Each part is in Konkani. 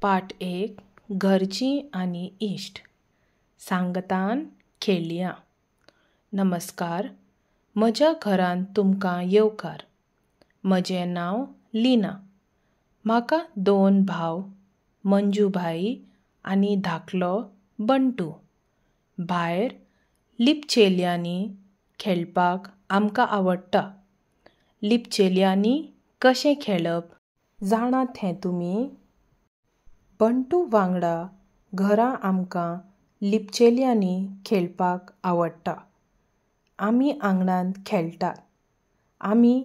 पाठ 1 घरचीं आनी इश्ट सांगतान खेळया. नमस्कार, म्हज्या घरांत तुमकां येवकार. म्हजें नांव लिना. म्हाका 2 भाव, मंजूभाई आनी धाकलो बंटू. भायर लिपचेल्यांनी खेळपाक आमकां आवडटा. लिपचेल्यांनी कशें खेळप जाणात हें तुमी? बंटू वांगडा घरा आमकां लिपचेल्यांनी खेळपाक आवडटा. आमी आंगणांत खेळटात. आमी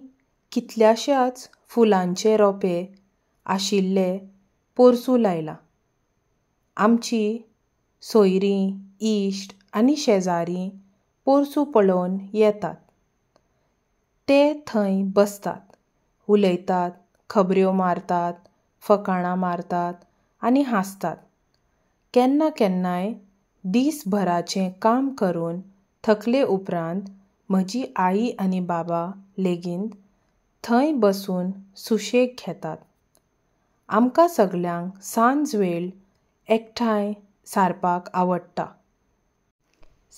कितल्याशाच फुलांचे रोंपे आशिल्ले पोरसूं लायला. आमची सोयरीं, इश्ट आनी शेजारी पोरसूं पळोवन येतात. ते थंय बसतात, उलयतात, खबऱ्यो मारतात, फकाणां मारतात आनी हांसतात. केन्ना केन्नाय दीसभराचें काम करून थकले उपरांत म्हजी आई आनी बाबा लेगीत थंय बसून सुशेग घेतात. आमकां सगल्यांक सांज वेळ एकठांय सारपाक आवडटा.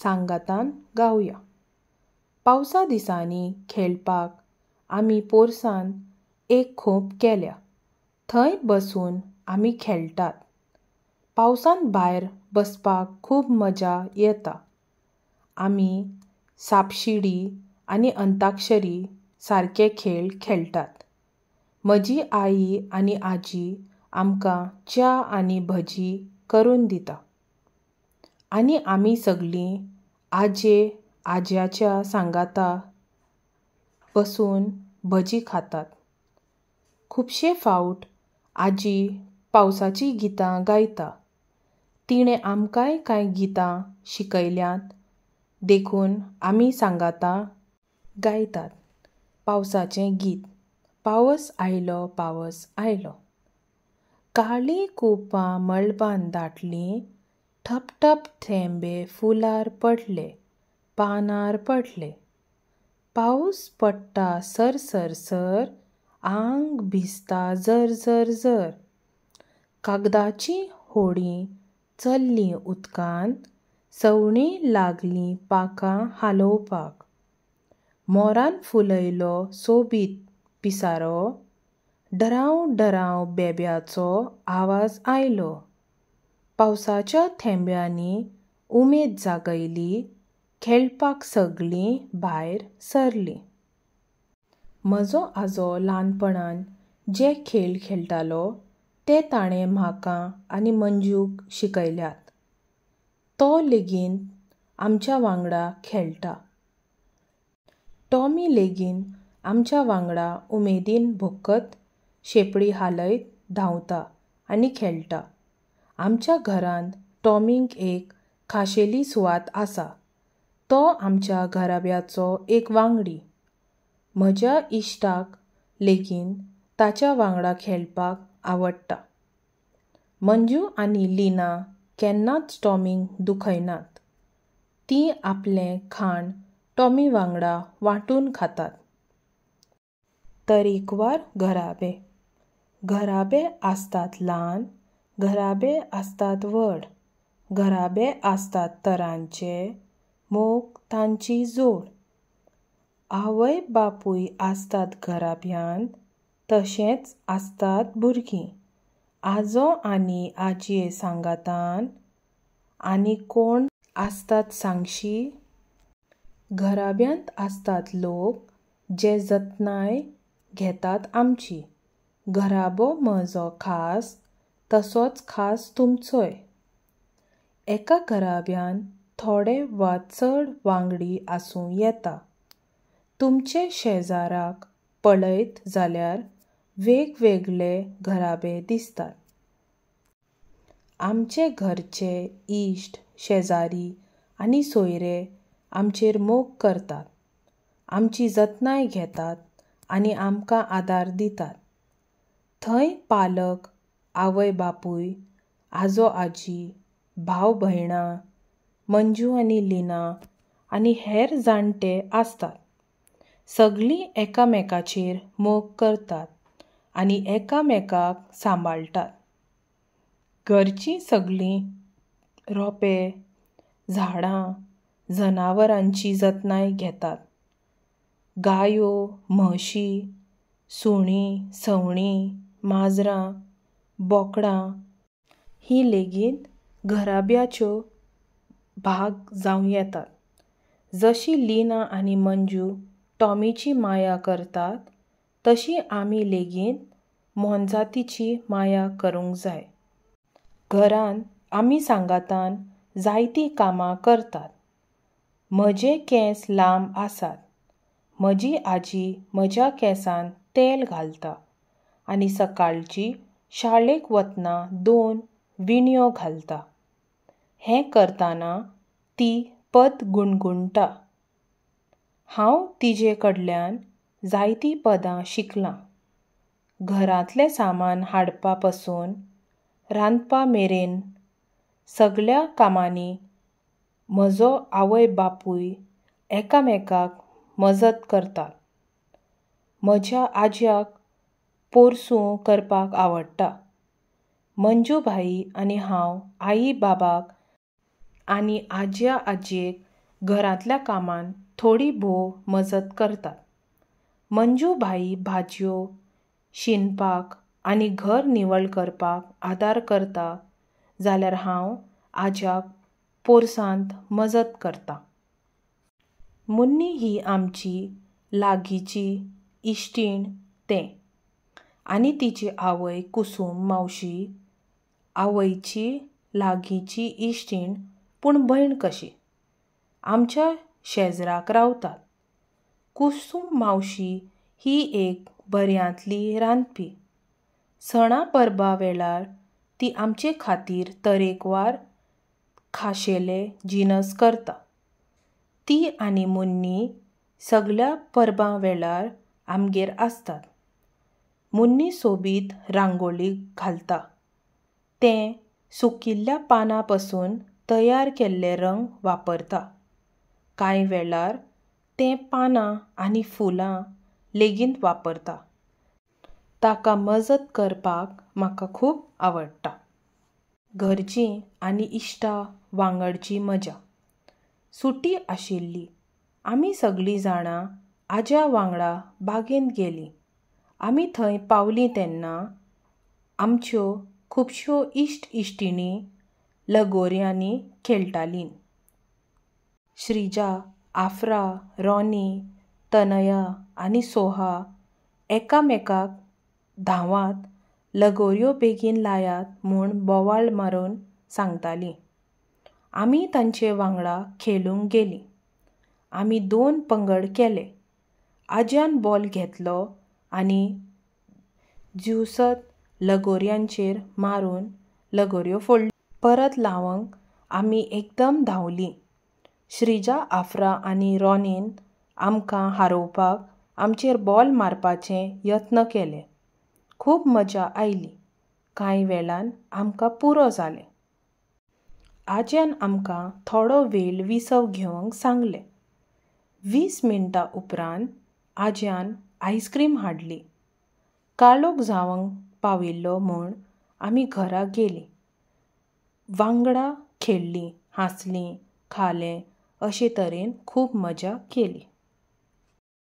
सांगातान गावया. पावसा दिसांनी खेळपाक आमी पोरसांत एक खोप केल्या. थंय बसून आमी खेळटात. पावसांत भायर बसपाक खूब मजा येता. आमी सापशिडी आनी अंताक्षरी सारके खेळ खेळटात. म्हजी आई आनी आजी आमकां च्या आनी भजी करून दिता. आनी आमी सगळीं आज्याच्या सांगाता बसून भजी खातात. खुबशे फावट आजी पावसाचीं गितां गायता. तिणें आमकांय कांय गितां शिकयल्यांत देखून आमी सांगाता गायतात. पावसाचें गीत. पावस आयलो, पावस आयलो. काळीं कुपां मळबांत दाटलीं, ठप ठप थेंबे फुलार पडले, पानार पडले. पावस पडटा सर सर सर, आंग भिजता झर झर झर. कागदाचीं होडीं चल्लीं उदकांत, सवणीं लागलीं पाखां हालोवपाक. मोरान फुलयलो सोबीत पिसारो, डरांव डरांव बेब्याचो आवाज आयलो. पावसाच्या थेंब्यांनी उमेद जागयली, खेळपाक सगळीं भायर सरलीं. म्हजो आजो ल्हानपणांत जे खेळ खेळटालो ते ताणें म्हाका आनी मंजूक शिकयल्यात. तो लेगीत आमच्या वांगडा खेळटा. टॉमी लेगीत आमच्या वांगडा उमेदीन भुक्कत शेपडी हालयत धांवता आनी खेळटा. आमच्या घरांत टॉमीक एक खाशेली सुवात आसा. तो आमच्या घराब्याचो एक वांगडी. म्हज्या इश्टाक लेगीत ताच्या वांगडा खेळपाक आवडटा. मंजू आनी लिना केन्नाच टॉमीक दुखयनात. तीं आपलें खाण टॉमी वांगडा वांटून खातात. तरेकवार घराबे. घराबे आसतात ल्हान, घराबे आसतात व्हड. घराबे आसतात तरांचे, मोग तांची जोड. आवय बापूय आसतात घराब्यांत, तशेंच आसतात भुरगीं. आजो आनी आजये सांगातान आनी कोण आसतात सांगशी? घराब्यांत आसतात लोक जे जतनाय घेतात आमची. घराबो म्हजो खास, तसोच खास तुमचोय. एका घराब्यांत थोडे वा चड वांगडी आसूं येता. तुमचे शेजाराक पळयत जाल्यार वेगवेगळे घराबे दिसतात. आमचे घरचे इश्ट, शेजारी आनी सोयरे आमचेर मोग करतात. आमची जतनाय घेतात आनी आमकां आदार दितात. थंय पालक, आवय बापूय, आजो आजी, भाव भयणां, मंजू आनी लिना आनी हेर जाणटे आसतात. सगळीं एकामेकाचेर मोग करतात आनी एकामेकाक सांबाळटात. घरचीं सगळीं रोंपे, झाडां, जनावरांची जतनाय घेतात. गायो, म्हशी, सुणीं, सवणीं, माजरां, बोकडां हीं लेगीत घराब्याच्यो भाग जावं येतात. जशी लीना आनी मंजू टॉमीची माया करतात, तशी आमी लेगीत मोनजातीची माया करूंक जाय. घरांत आमी सांगातान जायतीं कामां करतात. म्हजे केंस लांब आसात. म्हजी आजी म्हज्या केंसांत तेल घालता आनी सकाळची शाळेक वतना 2 विणयो घालता. हें करतना ती पद गुणगुणटा. हांव तिजे कडल्यान जायतीं पदां शिकलां. घरांतलें सामान हाडपा पासून रांदपा मेरेन सगळ्या कामांनी म्हजो आवय बापूय एकामेकाक मजत करतात. म्हज्या आज्याक पोरसूं करपाक आवडटा. मंजू भाई आनी हांव आई बाबाक आनी आज्या आजयेक घरांतल्या कामांत थोडी भोव मजत करतात. मंजू भाई भाजयो शिनपाक आनी घर निवळ करपाक आदार करता जाल्यार हांव आज्याक पोरसांत मजत करतां. मुन्नी ही आमची लागींची इश्टीण तें आनी तिची आवय कुसूम मावशी आवयची लागींची इश्टीण पूण भयण कशी. आमच्या शेजराक रावतात. कुसूम मावशी ही एक बऱ्यांतली रांदपी. सणां परबां वेळार ती आमचे खातीर तरेकवार खाशेले जिनस करता. ती आनी मुन्नी सगळ्या परबां वेळार आमगेर आसतात. मुन्नी सोबीत रांगोळी घालता. तें सुकिल्ल्या पानां पासून तयार केल्ले रंग वापरता. कांय वेळार तें पानां आनी फुलां लेगीत वापरता. ताका मजत करपाक म्हाका खूब आवडटा. घरचीं आनी इश्टां वांगडची मजा. सुटी आशिल्ली. आमी सगळीं जाणां आज्या वांगडा बागेंत गेलीं. आमी थंय पावलीं तेन्ना आमच्यो खुबश्यो इश्ट इश्टिणी लगोऱ्यांनी खेळटालीं. श्रीजा, आफ्रा, रॉनी, तनया आनी सोहा एकामेकाक धांवात लगोऱ्यो बेगीन लायात म्हूण बोवाळ मारून सांगतालीं. आमी तांचे वांगडा खेळूंक गेलीं. आमी 2 पंगड केले. आज्यान बॉल घेतलो आनी झुजत लगोऱ्यांचेर मारून लगोऱ्यो फोडल्यो. परत लावंक आमी एकदम धांवलीं. श्रीजा, आफ्रा आनी रॉनीन आमकां हारोवपाक आमचेर बॉल मारपाचे यत्न केले. खूब मजा आयली. कांय वेळान आमकां पुरो जालें. आज्यान आमकां थोडो वेळ विसव घेवंक सांगलें. 20 मिनटां उपरांत आज्यान आयस्क्रीम हाडली. काळोख जावंक पाविल्लो म्हूण आमी घरा गेलीं. वांगडा खेळ्ळीं, हांसलीं, खालें अशे तरेन खूब मजा केली.